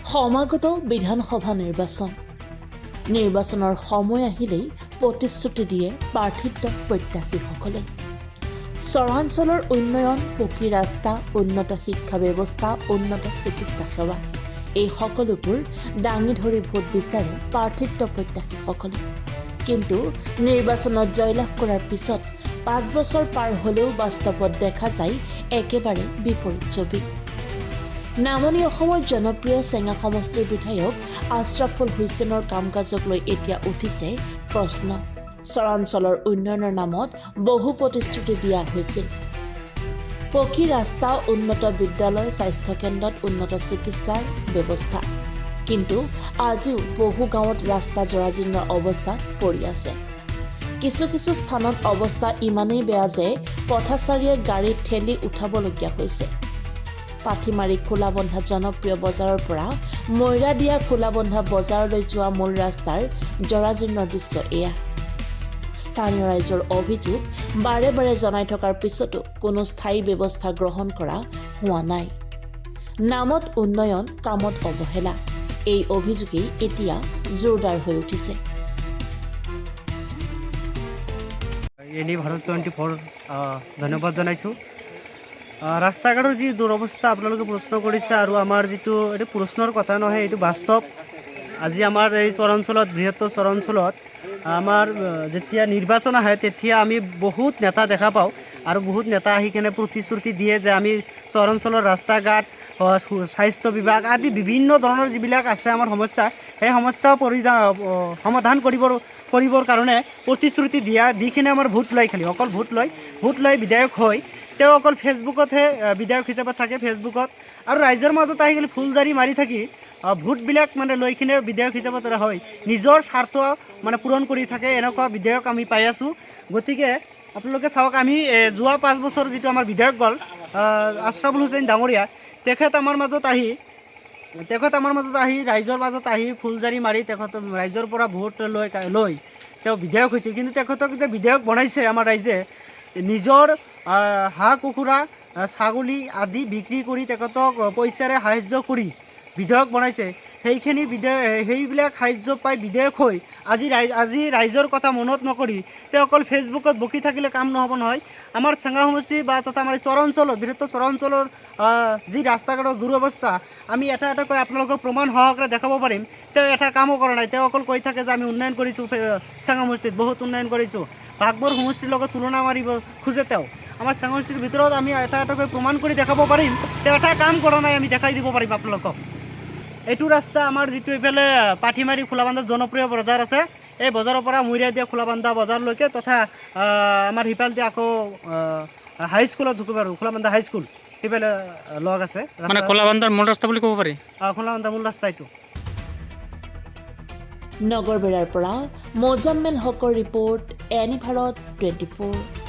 সমাগত বিধানসভা নিৰ্বাচনৰ সময় আহিলেই প্ৰতিশ্ৰুতি দিয়ে প্ৰাৰ্থিত্ব প্ৰত্যাশীসকলে। চৰাঞ্চলৰ উন্নয়ন, পকী ৰাস্তা, উন্নত শিক্ষা ব্যৱস্থা, উন্নত চিকিৎসা সেৱা এই সকলোবোৰ দাঙি ধৰি ভোট বিচাৰে প্ৰাৰ্থিত্ব প্ৰত্যাশীসকলে। কিন্তু নিৰ্বাচনত জয়লাভ কৰাৰ পিছত 5 বছৰ পাৰ হ'লেও বাস্তৱত দেখা যায় একেবাৰে বিপৰীত ছবি। নামনি অসমৰ জনপ্ৰিয় চেঙা সমষ্টিৰ বিধায়ক আশ্ৰাফুল হুছেইনৰ কাম কাজক লৈ এতিয়া উঠিছে প্ৰশ্ন। চৰাঞ্চলৰ উন্নয়নৰ নামত বহু প্ৰতিশ্ৰুতি দিয়া হৈছিল। পকী ৰাস্তা, উন্নত বিদ্যালয়, স্বাস্থ্যকেন্দ্ৰত উন্নত চিকিৎসাৰ ব্যৱস্থা। কিন্তু আজিও বহু গাঁৱত ৰাস্তা জৰাজীৰ্ণ অৱস্থাত পৰি আছে। কিছু কিছু স্থানত অৱস্থা ইমানেই বেয়া যে পথচাৰীয়ে গাড়ী ঠেলি উঠাবলগীয়া হৈছে। পাঠিমাৰি খোলাবন্ধা জনপ্ৰিয় বজাৰৰ পৰা মৈৰাদিয়া খোলাবন্ধা বজাৰলৈ যোৱা মূল ৰাস্তাৰ জৰাজীৰ্ণ দৃশ্য এয়া। স্থানীয় ৰাইজৰ অভিযোগ, বাৰে বাৰে জনাই থকাৰ পিছতো কোনো স্থায়ী ব্যৱস্থা গ্ৰহণ কৰা হোৱা নাই। নামত উন্নয়ন, কামত অৱহেলা, এই অভিযোগেই এতিয়া জোৰদাৰ হৈ উঠিছে। এনি ভাৰত 24 ধন্যবাদ জনাইছোঁ। ৰাস্তা ঘাটৰ যি দুৰৱস্থা আপোনালোকে প্ৰশ্ন কৰিছে, আৰু আমাৰ যিটো এইটো প্ৰশ্নৰ কথা নহয়, এইটো বাস্তৱ। আজি আমাৰ এই চৰাঞ্চলত, বৃহত্তৰ চৰাঞ্চলত আমাৰ যেতিয়া নিৰ্বাচন আহে তেতিয়া আমি বহুত নেতা দেখা পাওঁ, আৰু বহুত নেতা আহি কেনে প্ৰতিশ্ৰুতি দিয়ে যে আমি চৰাঞ্চলৰ ৰাস্তা ঘাট, স্বাস্থ্য বিভাগ আদি বিভিন্ন ধৰণৰ যিবিলাক আছে আমাৰ সমস্যা, সেই সমস্যা সমাধান কৰিবৰ কাৰণে প্ৰতিশ্ৰুতি দি কিনে আমাৰ ভোট লয়, খালি অকল ভোট লয় বিধায়ক হয়। তেওঁ অকল ফেচবুকতহে বিধায়ক হিচাপত থাকে, ফেচবুকত, আৰু ৰাইজৰ মাজত আহি গ'লে ফুলদাৰি মাৰি থাকি ভোটবিলাক মানে লৈ কিনে বিধায়ক হিচাপত হয়, নিজৰ স্বাৰ্থ মানে পূৰণ কৰি থাকে। এনেকুৱা বিধায়ক আমি পাই আছোঁ। গতিকে আপোনালোকে চাওক, আমি যোৱা 5 বছৰ যিটো আমাৰ বিধায়ক গ'ল আশ্ৰাফুল হুছেইন ডাঙৰীয়া, তেখেত আমাৰ মাজত আহি ৰাইজৰ মাজত আহি ফুলজাৰি মাৰি তেখেত ৰাইজৰ পৰা ভোট লৈ তেওঁ বিধায়ক হৈছিল। কিন্তু তেখেতক যে বিধায়ক বনাইছে আমাৰ ৰাইজে, নিজৰ হাঁহ কুকুৰা, ছাগলী আদি বিক্ৰী কৰি তেখেতক পইচাৰে সাহাৰ্য কৰি বিধায়ক বনাইছে। সেইবিলাক সাহাৰ্য পাই বিধায়ক হৈ আজি ৰাইজৰ কথা মনত নকৰি তেওঁ অকল ফেচবুকত বকি থাকিলে কাম নহ'ব নহয়। আমাৰ চেঙা সমষ্টি বা তথা আমাৰ চৰাঞ্চলত, বৃহত্তৰ চৰাঞ্চলৰ যি ৰাস্তা ঘাটৰ দুৰৱস্থা আমি এটা কৈ আপোনালোকক প্ৰমাণ সহকাৰে দেখাব পাৰিম। তেওঁ এটা কামো কৰা নাই। তেওঁ অকল কৈ থাকে যে আমি উন্নয়ন কৰিছোঁ, চেঙা সমষ্টিত বহুত উন্নয়ন কৰিছোঁ। ভাগবোৰ সমষ্টিৰ লগত তুলনা মাৰিব খোজে তেওঁ। আমাৰ চেঙা সমষ্টিৰ ভিতৰত আমি এটা কৈ প্ৰমাণ কৰি দেখাব পাৰিম। তেওঁ এটা কাম কৰা নাই, আমি দেখাই দিব পাৰিম আপোনালোকক। এইটো ৰাস্তা আমাৰ যিটো এইফালে পাঠিমাৰি খোলাবান্ধাত জনপ্ৰিয় বজাৰ আছে, এই বজাৰৰ পৰা মৈৰাদিয়া খোলাবান্ধা বজাৰলৈকে, তথা আমাৰ সিফালদি আকৌ হাইস্কুলত ঢুকিব আৰু খোলাবান্ধা হাইস্কুল সিফালে লগ আছে, মানে খোলাবান্ধাৰ মূল ৰাস্তা বুলি ক'ব পাৰি। খোলাবান্ধা মূল ৰাস্তা এইটো। নগৰবেৰাৰ পৰা মোজাম্মেল হকৰ ৰিপৰ্ট, এনি ভাৰত 24।